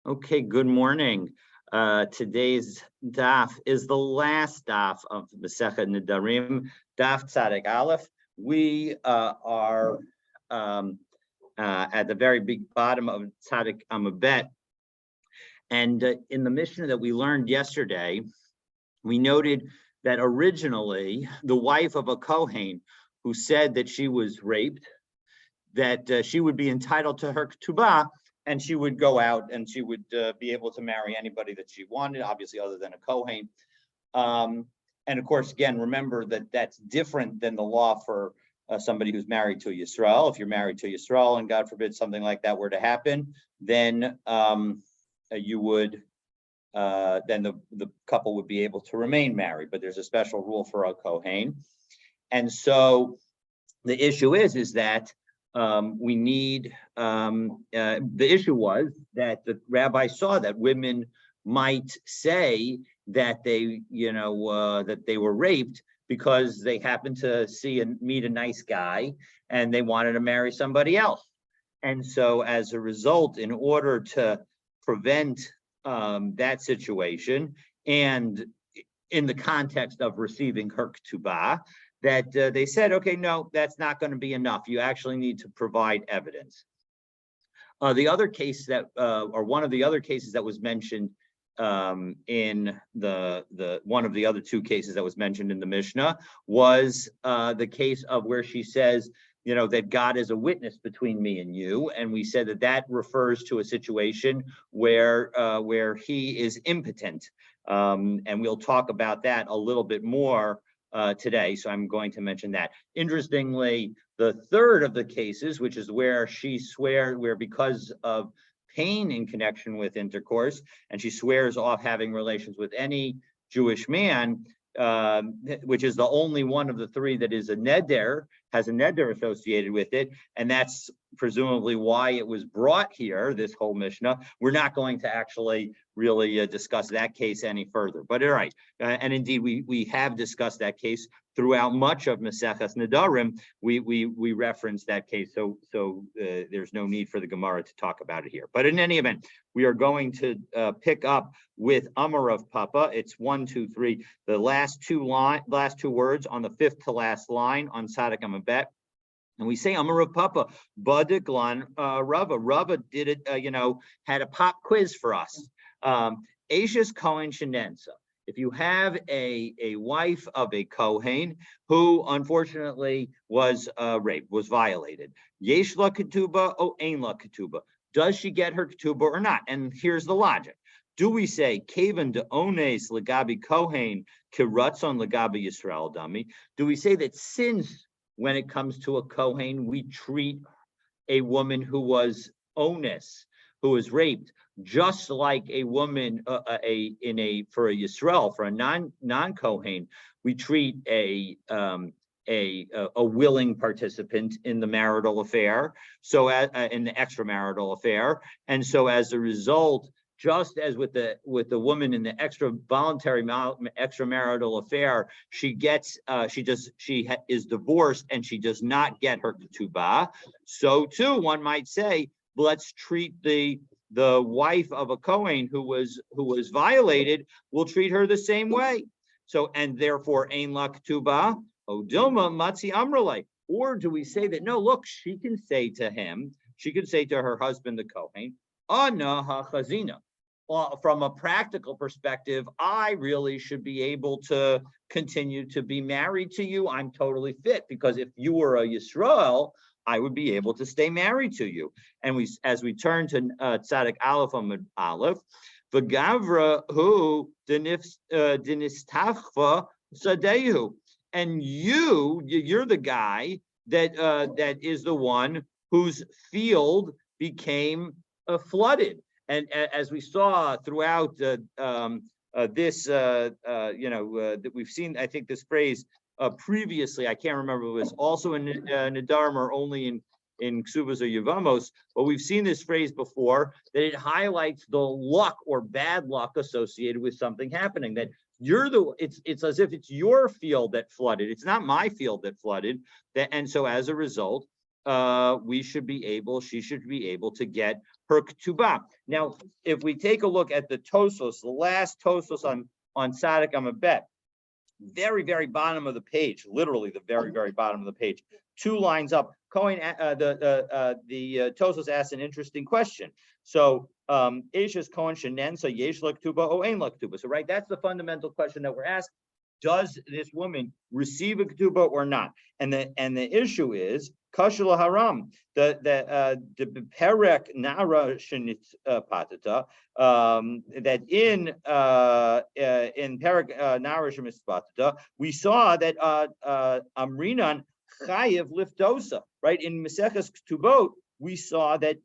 Okay, good morning. Today's daf is the last daf of Masechet Nedarim, daf Tzaddik Aleph. We are at the very big bottom of Tzaddik Amabet. And in the Mishnah that we learned yesterday, we noted that originally the wife of a Kohen who said that she was raped, that she would be entitled to her ketubah, and she would go out and she would be able to marry anybody that she wanted, obviously other than a Kohen. And of course, again, remember that that's different than the law for somebody who's married to a Yisrael. If you're married to a Yisrael and God forbid something like that were to happen, then you would, then the couple would be able to remain married, but there's a special rule for a Kohen. And so the issue is that we need, the issue was that the rabbi saw that women might say that they, that they were raped because they happened to see and meet a nice guy and they wanted to marry somebody else. And so as a result, in order to prevent that situation, and in the context of receiving her ketubah, that they said, okay, no, that's not going to be enough. You actually need to provide evidence. The other case that, or one of the other cases that was mentioned in the one of the other two cases that was mentioned in the Mishnah was the case of where she says, that God is a witness between me and you, and we said that that refers to a situation where he is impotent, and we'll talk about that a little bit more today, so I'm going to mention that. Interestingly, the third of the cases, which is where she swears, where because of pain in connection with intercourse, and she swears off having relations with any Jewish man, which is the only one of the three that is a neder, has a neder associated with it, and that's presumably why it was brought here, this whole Mishnah. We're not going to actually really discuss that case any further, but all right. And indeed, we have discussed that case throughout much of Maseches Nedarim. We referenced that case, so there's no need for the Gemara to talk about it here. But in any event, we are going to pick up with Amar of Papa. It's 1, 2, 3, the last two words on the fifth to last line on Tzaddik Amabet. And we say Amar of Papa, Badiklan Rava. Rava did it, had a pop quiz for us. Ashes Kohen Shenensa. If you have a wife of a Kohen who unfortunately was raped, was violated, Yesh la ketubah o ein la ketubah. Does she get her ketubah or not? And here's the logic. Do we say Kavan de ones legabi Kohen kiratzon legabi Yisrael dami? Do we say that since when it comes to a Kohen, we treat a woman who was ones, who was raped, just like a woman for a Yisrael, for a non-Kohen, we treat a willing participant in the marital affair, so in the extramarital affair, and so as a result, just as with the woman in the extramarital affair, she is divorced and she does not get her ketubah. So too, one might say, let's treat the wife of a Kohen who was violated, we'll treat her the same way. So, and therefore, ein la ketubah, o dilma matzi amrale. Or do we say that, no, look, she can say to her husband, the Kohen, ana ha-chazina. Well, from a practical perspective, I really should be able to continue to be married to you. I'm totally fit, because if you were a Yisrael, I would be able to stay married to you. And as we turn to Tzaddik Aleph Amud Aleph, v'gavra hu dinistachva sadehu, and you're the guy that is the one whose field became flooded. And as we saw throughout this, that we've seen, I think this phrase previously, I can't remember if it was also in Nedarim or only in Ksubas or Yevamos, but we've seen this phrase before, that it highlights the luck or bad luck associated with something happening, that it's as if it's your field that flooded. It's not my field that flooded. And so as a result, she should be able to get her ketubah. Now, if we take a look at the Tosos, the last Tosos on Tzaddik Amabet, very, very bottom of the page, literally the very, very bottom of the page, 2 lines up, Cohen, the Tosos asks an interesting question. So, Eishes Cohen Shenen, so Yesh Lektuba o Ein Lektuba. So, right, that's the fundamental question that we're asked. Does this woman receive a ketubah or not? And the issue is kashla haram. The perek nara shenit patata, that in perek nara shenit patata we saw that amrinan chayev liftosa. Right, in Maseches Ketubot we saw that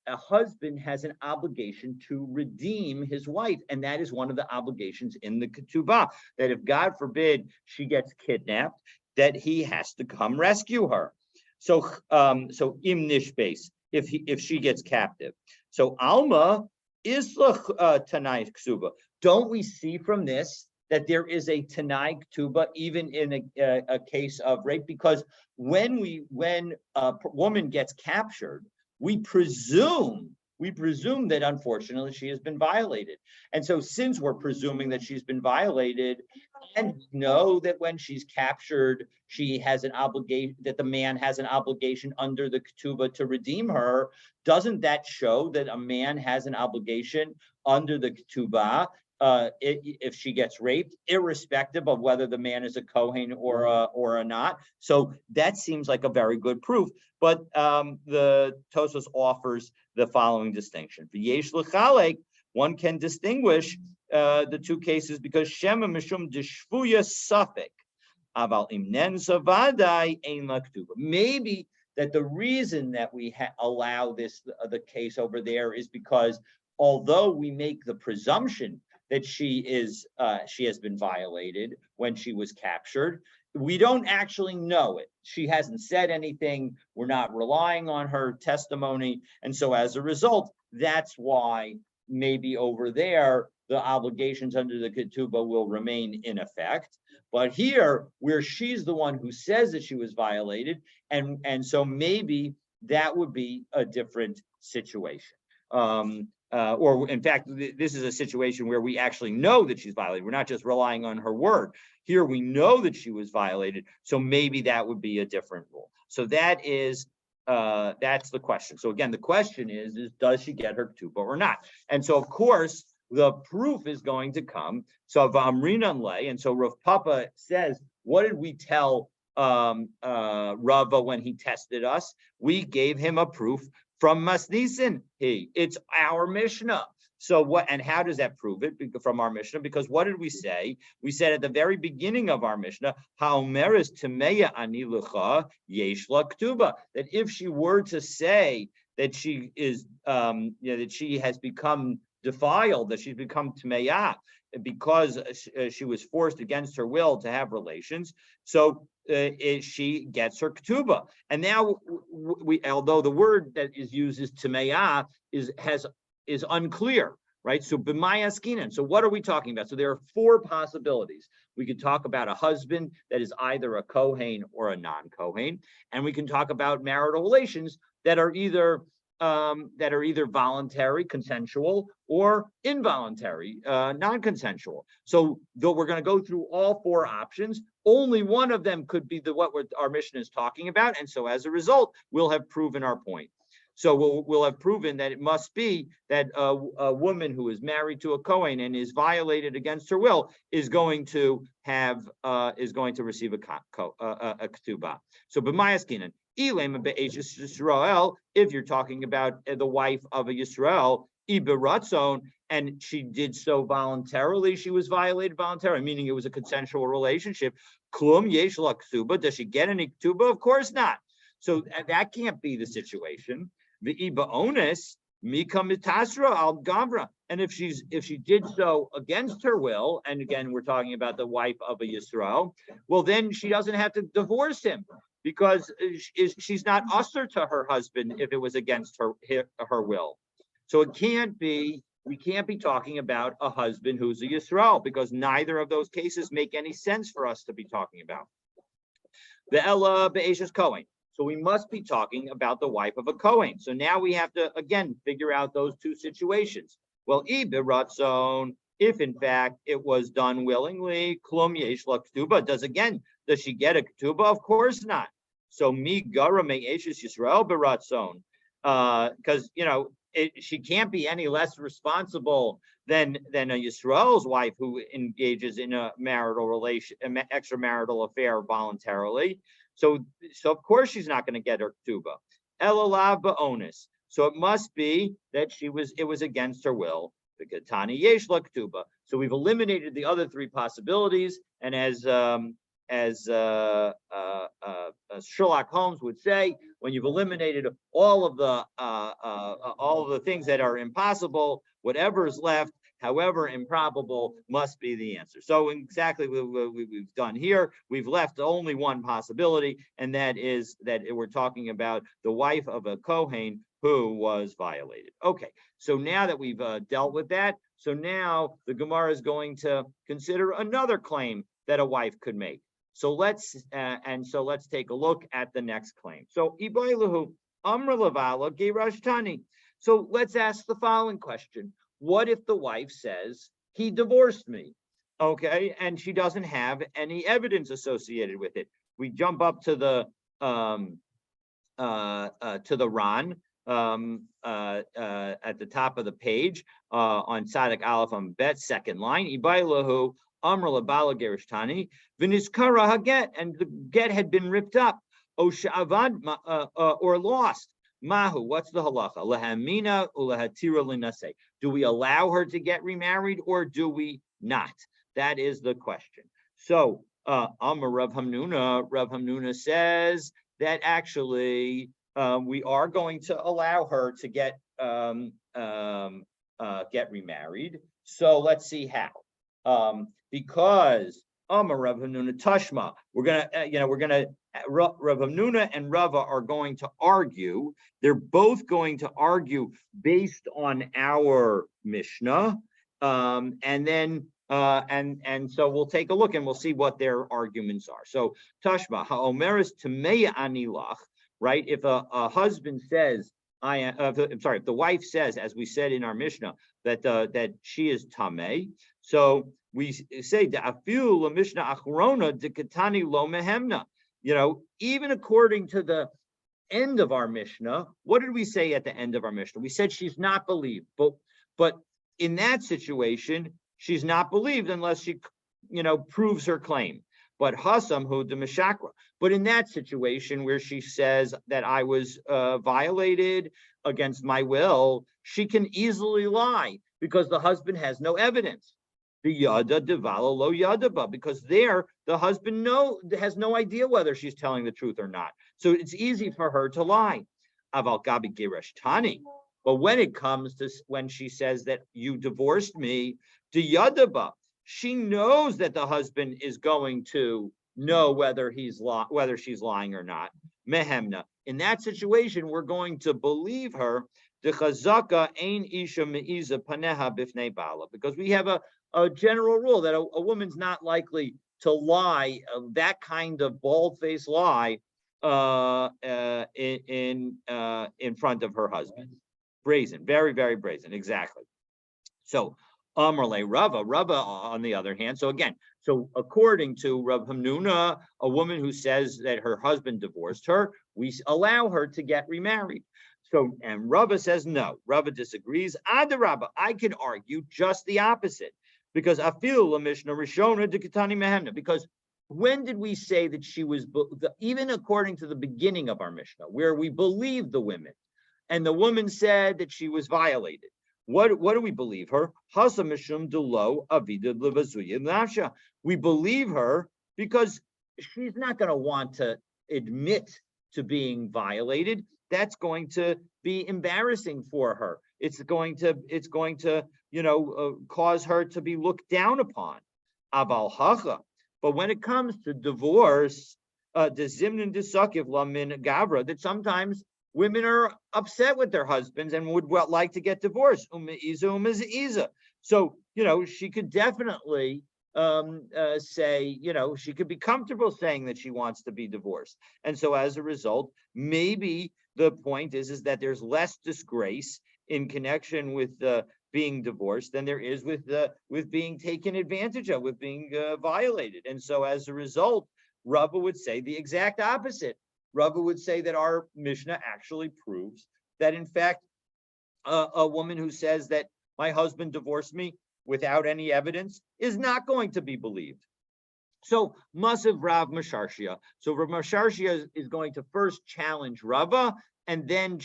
a husband has an obligation to redeem his wife, and that is one of the obligations in the ketubah, that if God forbid she gets kidnapped, that he has to come rescue her. So im nishbes, if she gets captive. So Alma islach tanai ksuba. Don't we see from this that there is a tanai ktuba even in a case of rape? Because when a woman gets captured, we presume that unfortunately she has been violated. And so since we're presuming that she's been violated and know that when she's captured, she has an obligation, that the man has an obligation under the ketubah to redeem her, doesn't that show that a man has an obligation under the ketubah if she gets raped, irrespective of whether the man is a Kohen or a not? So that seems like a very good proof. But the Tosos offers the following distinction: V'yesh l'chalek, one can distinguish the 2 cases because Shema mishum deshvuya safek, aval imnen savadai ein laktuba. Maybe that the reason that we allow this the case over there is because although we make the presumption that she has been violated when she was captured, we don't actually know it. She hasn't said anything. We're not relying on her testimony. And so as a result, that's why maybe over there, the obligations under the ketubah will remain in effect. But here, where she's the one who says that she was violated, and so maybe that would be a different situation. Or in fact, this is a situation where we actually know that she's violated. We're not just relying on her word. Here we know that she was violated, so maybe that would be a different rule. So that's the question. So again, the question is does she get her ketubah or not? And so of course, the proof is going to come. So V'amrinan lei, and so Rav Papa says, what did we tell Rava when he tested us? We gave him a proof from Masnisin. It's our Mishnah. So what, and how does that prove it from our Mishnah? Because what did we say? We said at the very beginning of our Mishnah, Ha'omeres Temeya ani lecha yesh la ktuba, that if she were to say that she is, that she has become defiled, that she's become Temeya because she was forced against her will to have relations, so she gets her ketubah. And now although the word that is used is Temeya is unclear, right? So b'mayaskinan. So what are we talking about? So there are 4 possibilities. We could talk about a husband that is either a Kohen or a non-Kohen, and we can talk about marital relations that are either voluntary, consensual, or involuntary, non-consensual. So though we're going to go through all 4 options, only one of them could be what our mission is talking about. And so as a result, we'll have proven our point. So we'll have proven that it must be that a woman who is married to a Kohen and is violated against her will is going to receive a ketubah. So b'mayaskinan. If you're talking about the wife of a Yisrael, and she did so voluntarily, she was violated voluntarily, meaning it was a consensual relationship. Klum yesh la ktuba. Does she get any ktuba? Of course not. So that can't be the situation. V'iba ones mika mitasra al gavra. And if she did so against her will, and again we're talking about the wife of a Yisrael, well then she doesn't have to divorce him, because she's not usher to her husband if it was against her will. So we can't be talking about a husband who's a Yisrael, because neither of those cases make any sense for us to be talking about. The Ella Be'eshes Kohen. So we must be talking about the wife of a Kohen. So now we have to, again, figure out those two situations. Well, if in fact it was done willingly, klum yesh la ktuba, does she get a ktuba? Of course not. So mi gara me eshes Yisrael beratzon, because she can't be any less responsible than a Yisrael's wife who engages in a marital relation, an extramarital affair voluntarily. So of course she's not going to get her ktuba. Elalav ba'onis. So it must be that it was against her will. The Katani yesh la ktuba. So we've eliminated the other three possibilities, and as Sherlock Holmes would say, when you've eliminated all of the things that are impossible, whatever is left, however improbable, must be the answer. So exactly what we've done here, we've left only one possibility, and that is that we're talking about the wife of a Kohen who was violated. Okay, so now that we've dealt with that, so now the Gemara is going to consider another claim that a wife could make. So let's take a look at the next claim. So Ibailahu Amr Lavala Gerashtani. So let's ask the following question. What if the wife says he divorced me? Okay, and she doesn't have any evidence associated with it. We jump up to the Ran at the top of the page on Sadik Aleph on Bet, second line. Ibailahu Amr Labala Gerishtani, Viniskara Haget, and the get had been ripped up, Oshavad or lost. Mahu, what's the halacha? Lahamina ulahatira linase. Do we allow her to get remarried or do we not? That is the question. So Amr Rav Hamnuna says that actually we are going to allow her to get remarried. So let's see how. Because Amar Rav Hamnuna Tashma, Rav Hamnuna and Rava are going to argue. They're both going to argue based on our Mishnah, and so we'll take a look and we'll see what their arguments are. So Tashma Haomeris Tameya Anilach, right? If a husband says, if the wife says, as we said in our Mishnah, that she is tamei, so we say da'afiu la Mishnah achrona dekatani lo mehemna. Even according to the end of our Mishnah, what did we say at the end of our Mishnah? We said she's not believed, but in that situation, she's not believed unless she, proves her claim. But Hasam hu de meshakra. But in that situation where she says that I was violated against my will, she can easily lie because the husband has no evidence. The yada devala lo yadaba, because there the husband has no idea whether she's telling the truth or not. So it's easy for her to lie. Aval gabi gerashtani. But when it comes to when she says that you divorced me, the yadaba, she knows that the husband is going to know whether she's lying or not. Mehemna. In that situation, we're going to believe her. The chazaka ein isha meiza paneha bifnei bala, because we have a general rule that a woman's not likely to lie, that kind of bald-faced lie, in front of her husband. Brazen, very, very brazen, exactly. So Amrle Rava, on the other hand, so according to Rav Hamnuna, a woman who says that her husband divorced her, we allow her to get remarried. So, and Rava says no. Rava disagrees. Adarabba, I can argue just the opposite, because I feel la Mishnah Rishona de Ketani Mehemna. Because when did we say that she was, even according to the beginning of our Mishnah, where we believed the women, and the woman said that she was violated? What do we believe her? We believe her because she's not going to want to admit to being violated. That's going to be embarrassing for her. It's going to cause her to be looked down upon. Aval hacha. But when it comes to divorce, the zimnin desakiv lamin gavra, that sometimes women are upset with their husbands and would like to get divorced. So, she could definitely say, she could be comfortable saying that she wants to be divorced. And so as a result, maybe the point is that there's less disgrace in connection with being divorced than there is with being taken advantage of, with being violated. And so as a result, Rava would say the exact opposite. Rava would say that our Mishnah actually proves that, in fact, a woman who says that my husband divorced me without any evidence is not going to be believed. So Masav Rav Masharshia. So Rav Masharshia is going to first challenge Rava, and then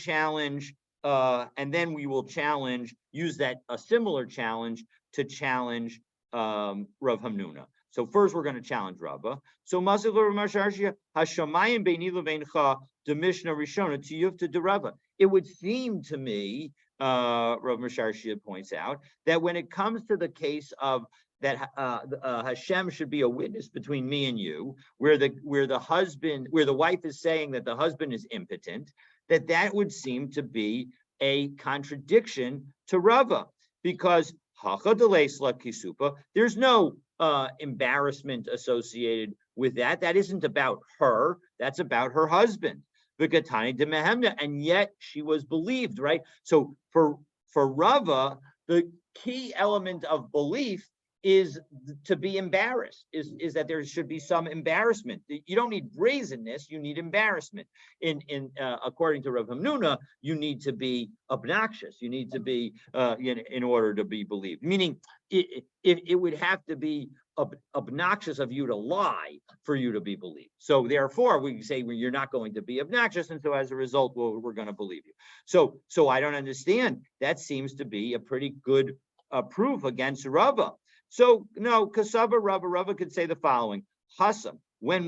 we will use a similar challenge to challenge Rav Hamnuna. So first we're going to challenge Rava. So Masav Rav Masharshia, Hashamayim beini leveincha de Mishnah Rishona tiyufta de Rava. It would seem to me, Rav Masharshia points out, that when it comes to the case of that Hashem should be a witness between me and you, where the wife is saying that the husband is impotent, that would seem to be a contradiction to Rava, because there's no embarrassment associated with that. That isn't about her. That's about her husband. And yet she was believed, right? So for Rava, the key element of belief is to be embarrassed, is that there should be some embarrassment. You don't need brazenness, you need embarrassment. According to Rav Hamnuna, you need to be obnoxious. You need to be in order to be believed. Meaning, it would have to be obnoxious of you to lie for you to be believed. So therefore, we say, well, you're not going to be obnoxious, and so as a result, we're going to believe you. So I don't understand. That seems to be a pretty good proof against Rava. So no, Kasava Rava could say the following: Hasam, when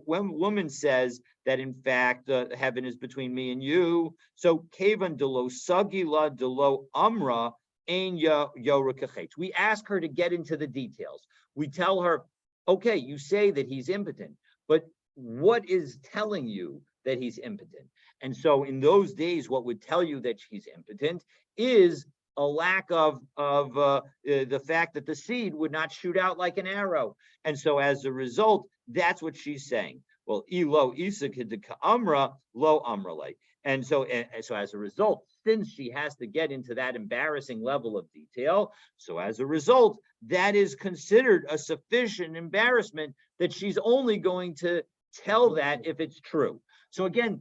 woman says that in fact heaven is between me and you, so Kavan delo sagila delo amra ein yorakachet. We ask her to get into the details. We tell her, okay, you say that he's impotent, but what is telling you that he's impotent? And so in those days, what would tell you that he's impotent is a lack of the fact that the seed would not shoot out like an arrow. And so as a result, that's what she's saying. Well, ilo isak amra lo amrale. And so as a result, since she has to get into that embarrassing level of detail, so as a result, that is considered a sufficient embarrassment that she's only going to tell that if it's true. So again,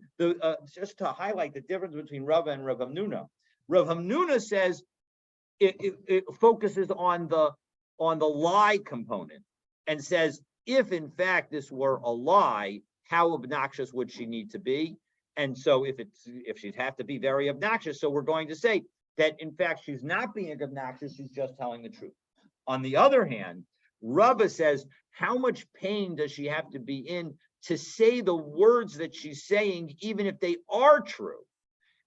just to highlight the difference between Rava and Rav Hamnuna, Rav Hamnuna says it focuses on the lie component and says, if in fact this were a lie, how obnoxious would she need to be? And so if she'd have to be very obnoxious, so we're going to say that in fact she's not being obnoxious, she's just telling the truth. On the other hand, Rava says, how much pain does she have to be in to say the words that she's saying, even if they are true?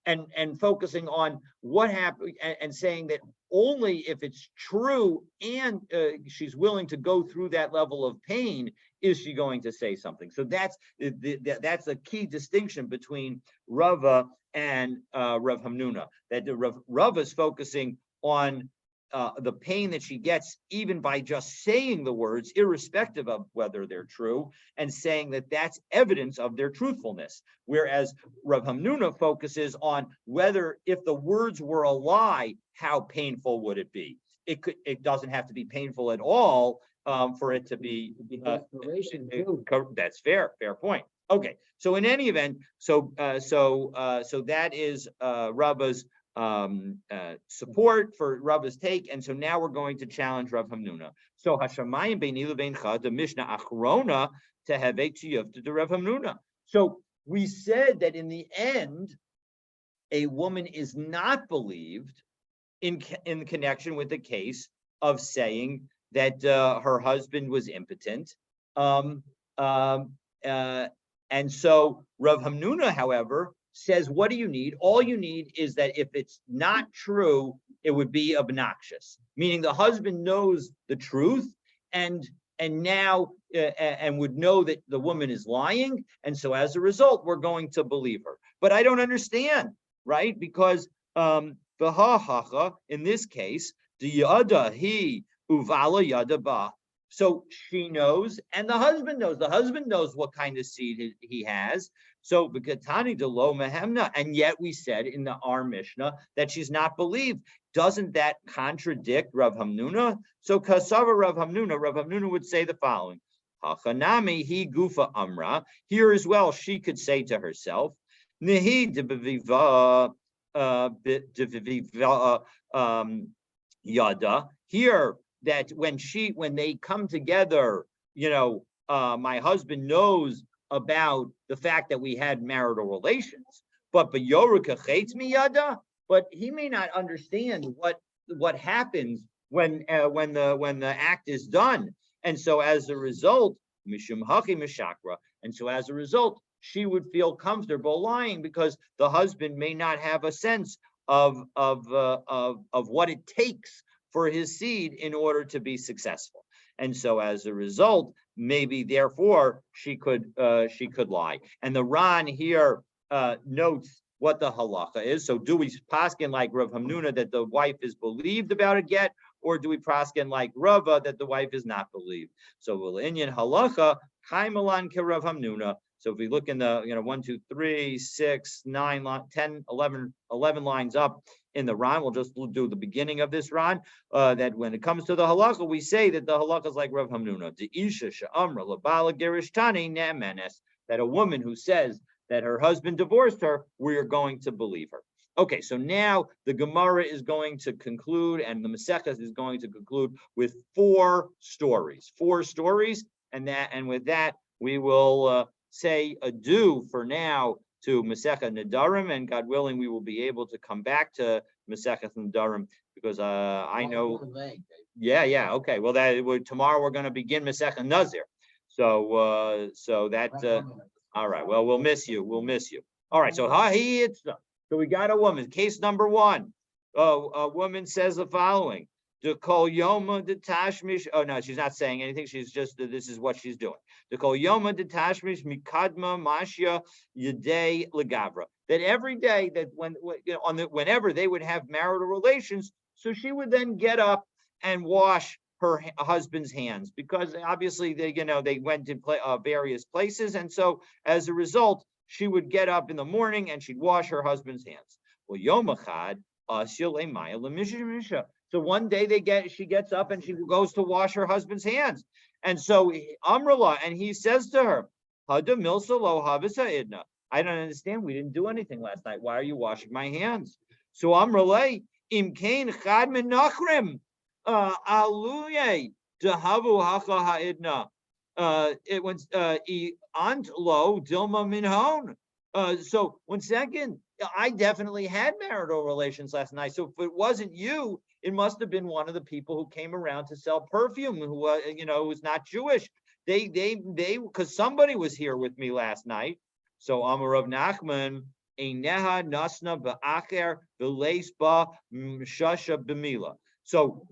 And focusing on what happened and saying that only if it's true and she's willing to go through that level of pain is she going to say something. So that's a key distinction between Rava and Rav Hamnuna. That Rava is focusing on the pain that she gets even by just saying the words, irrespective of whether they're true, and saying that that's evidence of their truthfulness. Whereas Rav Hamnuna focuses on whether, if the words were a lie, how painful would it be? It doesn't have to be painful at all for it to be. That's fair point. Okay, so in any event, so that is Rava's support for Rava's take, and so now we're going to challenge Rav Hamnuna. So Hashamayim beini leveincha, the Mishnah Achrona tehevei tiyufta de Rav Hamnuna. So we said that in the end, a woman is not believed in connection with the case of saying that her husband was impotent. And so Rav Hamnuna, however, says, what do you need? All you need is that if it's not true, it would be obnoxious, meaning the husband knows the truth and now and would know that the woman is lying, and so as a result, we're going to believe her. But I don't understand, right? Because in this case, the yada he uvala yada ba. So she knows, and the husband knows. The husband knows what kind of seed he has. So B'katani de lo mehemna, and yet we said in our Mishnah that she's not believed. Doesn't that contradict Rav Hamnuna? So Kasava Rav Hamnuna would say the following: Hachanami he gufa amra. Here as well, she could say to herself, Nehi de yada. Here, that when they come together, my husband knows about the fact that we had marital relations, but he may not understand what happens when the act is done. And so as a result, mishum haki mishakra, and so as a result, she would feel comfortable lying because the husband may not have a sense of what it takes for his seed in order to be successful. And so as a result, maybe therefore she could lie. And the Ran here notes what the halacha is. So do we paskin like Rav Hamnuna that the wife is believed about a get, or do we paskin like Rava that the wife is not believed? So will Inyan halacha kaimalan ke Rav Hamnuna. So if we look in the 1, 2, 3, 6, 9, 10, 11 lines up in the Ran, we'll just do the beginning of this Ran, that when it comes to the halacha, we say that the halacha is like Rav Hamnuna. That a woman who says that her husband divorced her, we are going to believe her. Okay, so now the Gemara is going to conclude, and the Maseches is going to conclude with 4 stories. 4 stories, and with that, we will say adieu for now to Masechet Nedarim, and God willing, we will be able to come back to Masechet Nedarim because I know. Yeah, okay. Well, tomorrow we're going to begin Masechet Nazir. So all right. Well, we'll miss you. All right. So we got a woman. Case number 1. A woman says the following: to call Yoma de Tashmish. Oh no, she's not saying anything. She's just this is what she's doing. To call Yoma de Tashmish Mikadma Mashia Yedei Legavra. That every day that whenever they would have marital relations, so she would then get up and wash her husband's hands, because obviously they went to various places, and so as a result, she would get up in the morning and she'd wash her husband's hands. Well, Yom Echad so one day she gets up and she goes to wash her husband's hands. And so Amrullah, and he says to her, I don't understand. We didn't do anything last night. Why are you washing my hands? So Amrullah, Imkain Chad min Nachrim, Aluye, Dehavu Hacha Ha'idna. It was Ant Lo Dilma Minhon. So 1 second, I definitely had marital relations last night. So if it wasn't you, it must have been one of the people who came around to sell perfume who was not Jewish. They because somebody was here with me last night. So Amar Rav Nachman, Eineha Nasna Ba'acher V'Leisba Shasha B'Mila. So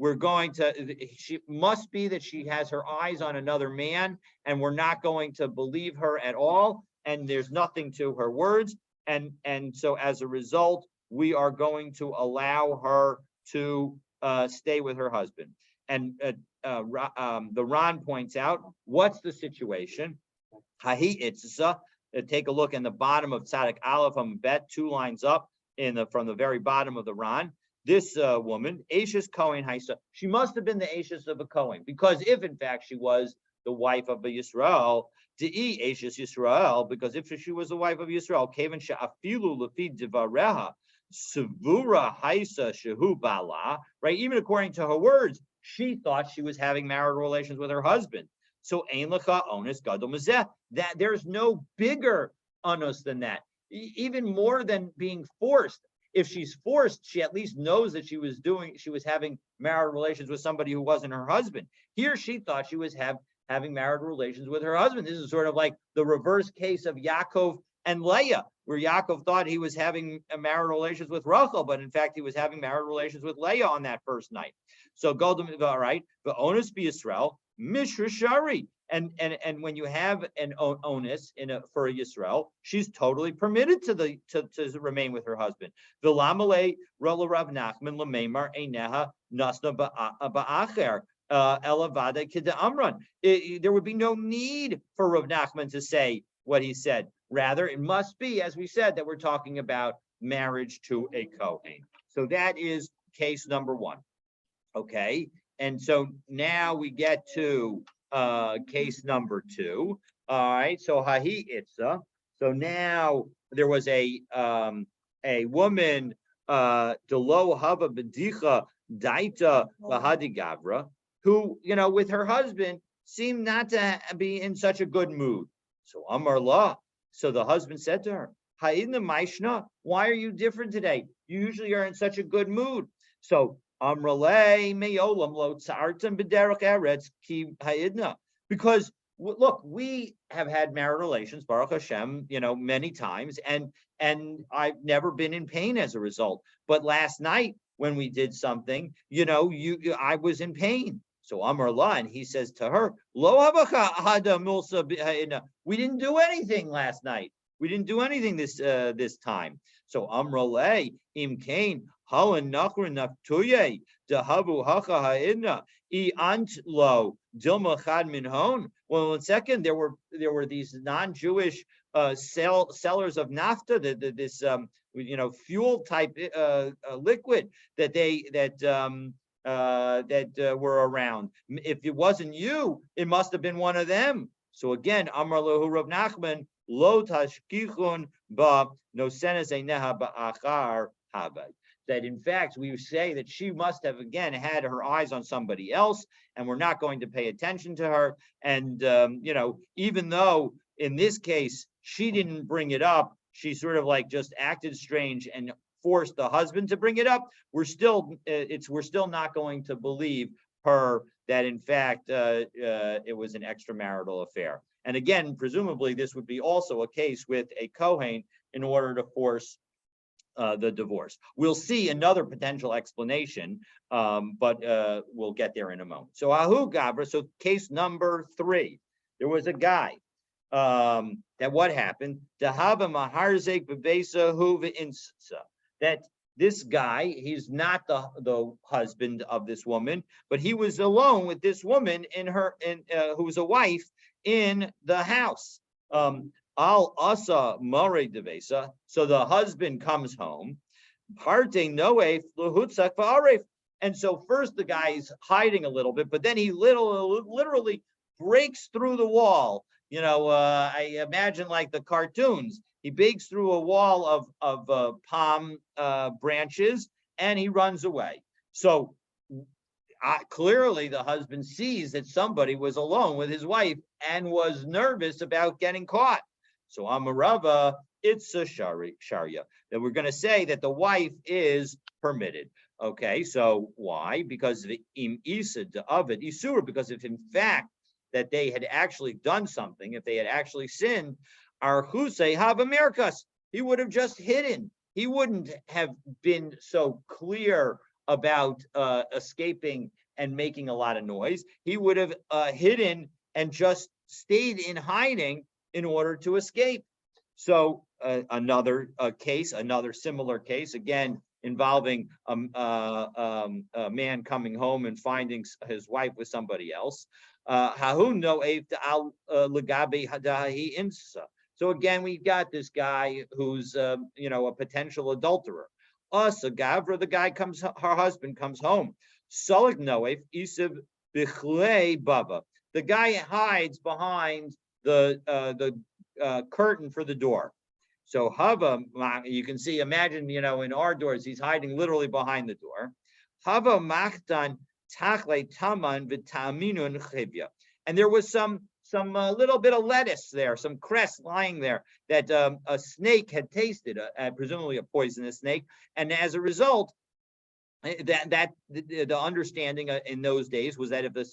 she must be that she has her eyes on another man, and we're not going to believe her at all. And there's nothing to her words. And so as a result, we are going to allow her to stay with her husband. And the Ran points out, what's the situation? Take a look in the bottom of Tzadik Aleph on Bet, 2 lines up from the very bottom of the Ran. This woman, Ashes Cohen Haisa, she must have been the Ashes of a Cohen, because if in fact she was the wife of a Yisrael, Ashes Yisrael, because if she was the wife of Yisrael, Kavan Sha'afilu Lefi Divareha, Savura Haisa Shehu Bala, right? Even according to her words, she thought she was having marital relations with her husband. So Ein Lecha Onus Gadol Mizeh, that there's no bigger onus than that, even more than being forced. If she's forced, she at least knows that she was having marital relations with somebody who wasn't her husband. Here, she thought she was having marital relations with her husband. This is sort of like the reverse case of Yaakov and Leah, where Yaakov thought he was having marital relations with Rachel, but in fact, he was having marital relations with Leah on that first night. So Goldim, all right, the onus be Yisrael, Mishra Shari. And when you have an onus for a Yisrael, she's totally permitted to remain with her husband. V'lamale Rav Nachman l'meimar eineha nasna ba'acher. Elavada Kida Amran. There would be no need for Rav Nachman to say what he said. Rather, it must be, as we said, that we're talking about marriage to a Kohen. So that is case number one. Okay. And so now we get to case number two. All right. So Hahi Itza. So now there was a woman, Delo Hava Bedicha Daita Bahadigavra, who, with her husband seemed not to be in such a good mood. So Amar La. So the husband said to her, Ha'idna Maishna, why are you different today? You usually are in such a good mood. So Amrale meyolam lo tzartem b'derech eretz ki ha'idna. Because look, we have had marital relations, Baruch Hashem, many times, and I've never been in pain as a result. But last night when we did something, I was in pain. So Amar La, and he says to her, Lo havacha hada mulsa b'ha'idna. We didn't do anything last night. We didn't do anything this time. So Amrale im kain. Halan nachrin naftuye dehavu hacha ha'idna I antlo dilma chad min hon. Well, in second, there were these non-Jewish sellers of naphtha, this fuel type liquid that were around. If it wasn't you, it must have been one of them. So again, Amar lahu Rav Nachman lo tashkichun ba nosenes eineha ba'achar habay. That in fact, we say that she must have, again, had her eyes on somebody else, and we're not going to pay attention to her. And, even though in this case, she didn't bring it up, she sort of like just acted strange and forced the husband to bring it up. We're still not going to believe her that in fact, it was an extramarital affair. And again, presumably this would be also a case with a Kohen in order to force the divorce. We'll see another potential explanation, but we'll get there in a moment. So Ahu Gabra, so case number 3, there was a guy that what happened? That this guy, he's not the husband of this woman, but he was alone with this woman who was a wife in the house. Al asa mare devesa. So the husband comes home. Parte noef luhutzak va'aref. And so first the guy's hiding a little bit, but then he literally breaks through the wall. I imagine like the cartoons. He breaks through a wall of palm branches and he runs away. So clearly the husband sees that somebody was alone with his wife and was nervous about getting caught. So Amarava, it's a sharia, that we're going to say that the wife is permitted. Okay, so why? Because the im isa of it isura, because if in fact that they had actually done something, if they had actually sinned, our husay have Americas, he would have just hidden. He wouldn't have been so clear about escaping and making a lot of noise. He would have hidden and just stayed in hiding in order to escape. So another similar case, again, involving a man coming home and finding his wife with somebody else. So again, we've got this guy who's a potential adulterer. Gavra, the guy her husband comes home. The guy hides behind the curtain for the door. So Hava, you can see, imagine, in our doors, he's hiding literally behind the door. Hava machtan tachle taman vitaminun chivya. And there was some little bit of lettuce there, some cress lying there that a snake had tasted, presumably a poisonous snake. And as a result, the understanding in those days was that if the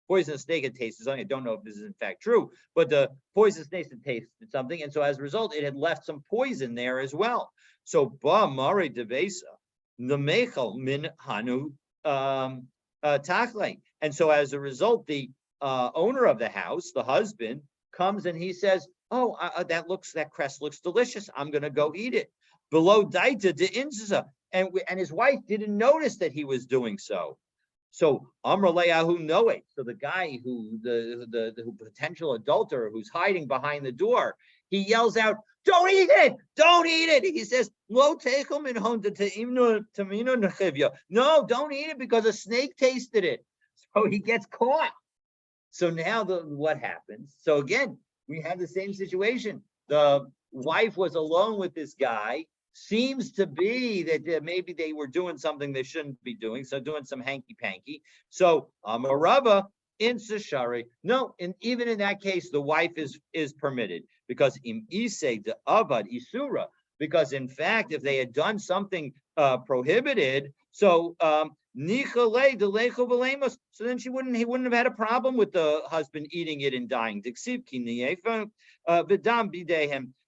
poisonous snake had tasted something, I don't know if this is in fact true, but the poisonous snake had tasted something, and so as a result, it had left some poison there as well. So ba mare devesa, the mechel min hanu tachle. And so as a result, the owner of the house, the husband, comes and he says, "Oh, that cress looks delicious. I'm going to go eat it." Below daita de inza, and his wife didn't notice that he was doing so. So Amr Leahu Noe. So the guy who the potential adulterer who's hiding behind the door, he yells out, "Don't eat it! Don't eat it!" He says, "Lo techum in hon tamino nechivya." No, don't eat it because a snake tasted it. So he gets caught. So now what happens? So again, we have the same situation. The wife was alone with this guy. Seems to be that maybe they were doing something they shouldn't be doing, so doing some hanky panky. So Amarava in Sashari. No, and even in that case, the wife is permitted because im ise de avad isura. Because in fact, if they had done something prohibited, so so then he wouldn't have had a problem with the husband eating it and dying.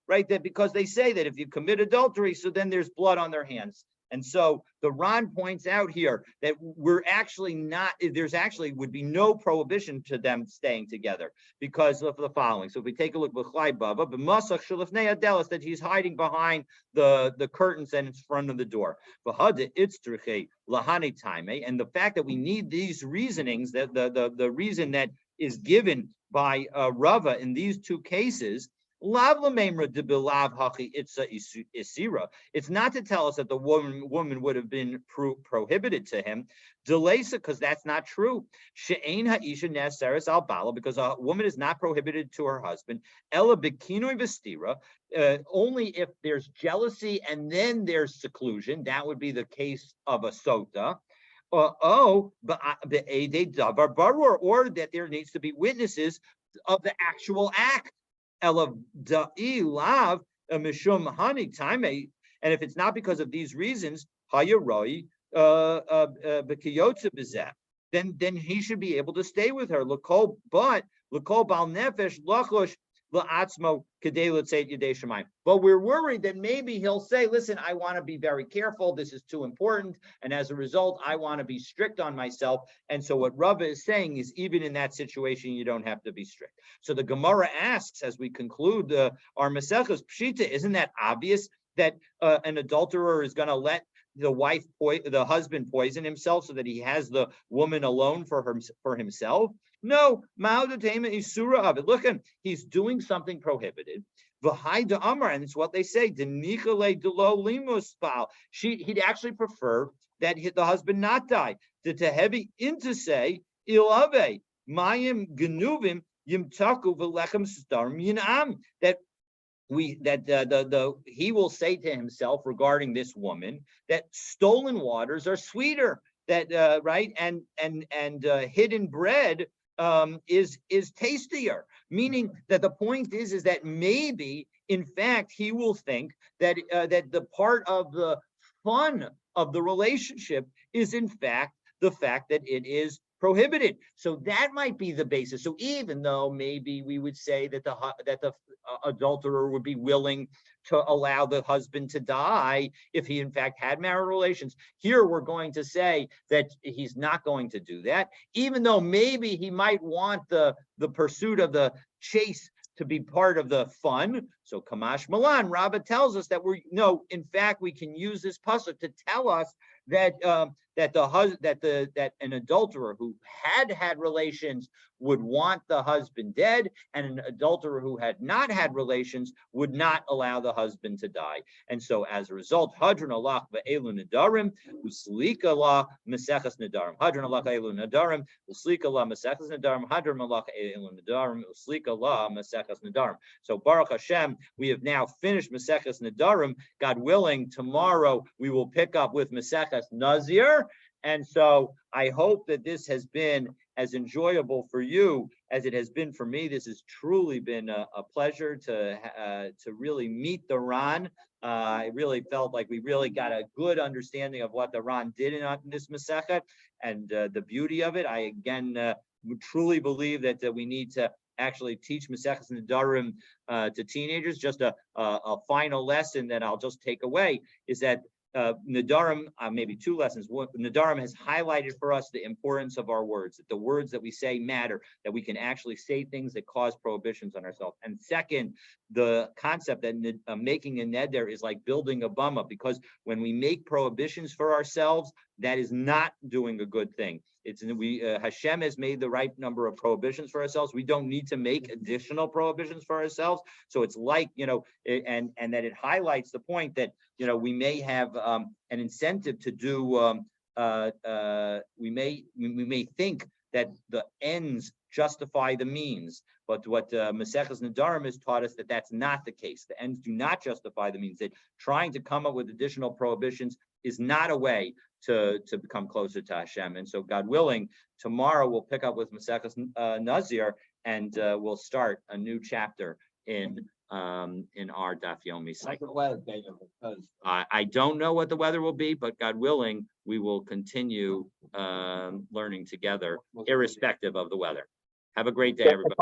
Right? That because they say that if you commit adultery, so then there's blood on their hands. And so the Ron points out here that we're actually not, there's actually would be no prohibition to them staying together because of the following. So if we take a look at that he's hiding behind the curtains and in front of the door. And the fact that we need these reasonings, that the reason that is given by Rava in these two cases, it's not to tell us that the woman would have been prohibited to him, because that's not true. Because a woman is not prohibited to her husband. Only if there's jealousy and then there's seclusion. That would be the case of a sota. Or that there needs to be witnesses of the actual act. And if it's not because of these reasons, then he should be able to stay with her. But we're worried that maybe he'll say, listen, I want to be very careful. This is too important. And as a result, I want to be strict on myself. And so what Rava is saying is even in that situation, you don't have to be strict. So the Gemara asks, as we conclude our Maseches, Pshita, isn't that obvious that an adulterer is going to let the husband poison himself so that he has the woman alone for himself? No, Isura of it. Look, he's doing something prohibited. And it's what they say. He'd actually prefer that the husband not die. To heavy into say ilave mayim genuvim yimtaku v'lechem starim yinam. That he will say to himself regarding this woman that stolen waters are sweeter. That right and hidden bread is tastier, meaning that the point is that maybe in fact he will think that that the part of the fun of the relationship is in fact the fact that it is prohibited. So that might be the basis. So even though maybe we would say that the adulterer would be willing to allow the husband to die if he in fact had marital relations, here we're going to say that he's not going to do that, even though maybe he might want the pursuit of the chase to be part of the fun. So Kamash Milan, Rabbah tells us that in fact we can use this pasuk to tell us that that an adulterer who had relations would want the husband dead, and an adulterer who had not had relations would not allow the husband to die. And so as a result, Hadron Allah ve'elu Nedarim, uslika la Maseches Nedarim. Hadron Allah ve'elu Nedarim, uslika la Maseches Nedarim. Hadron Allah ve'elu Nedarim, uslika la Maseches Nedarim. So Baruch Hashem, we have now finished Maseches Nedarim. God willing, tomorrow we will pick up with Maseches Nazir. And so I hope that this has been as enjoyable for you as it has been for me. This has truly been a pleasure to really meet the Ran. I really felt like we really got a good understanding of what the Ran did in this Masechet and the beauty of it. I again truly believe that we need to actually teach Maseches Nedarim to teenagers. Just a final lesson that I'll just take away is that Nedarim, maybe two lessons. One, Nedarim has highlighted for us the importance of our words, that the words that we say matter, that we can actually say things that cause prohibitions on ourselves. And second, the concept that making a neder is like building a bama, because when we make prohibitions for ourselves, that is not doing a good thing. It's Hashem has made the right number of prohibitions for ourselves. We don't need to make additional prohibitions for ourselves. So it's like, and that it highlights the point that, we may have an incentive to do, we may think that the ends justify the means, but what Maseches Nedarim has taught us that that's not the case. The ends do not justify the means. That trying to come up with additional prohibitions is not a way to become closer to Hashem. And so, God willing, tomorrow we'll pick up with Maseches Nazir, and we'll start a new chapter in our Daf Yomi cycle. I don't know what the weather will be, but God willing, we will continue learning together, irrespective of the weather. Have a great day, everybody.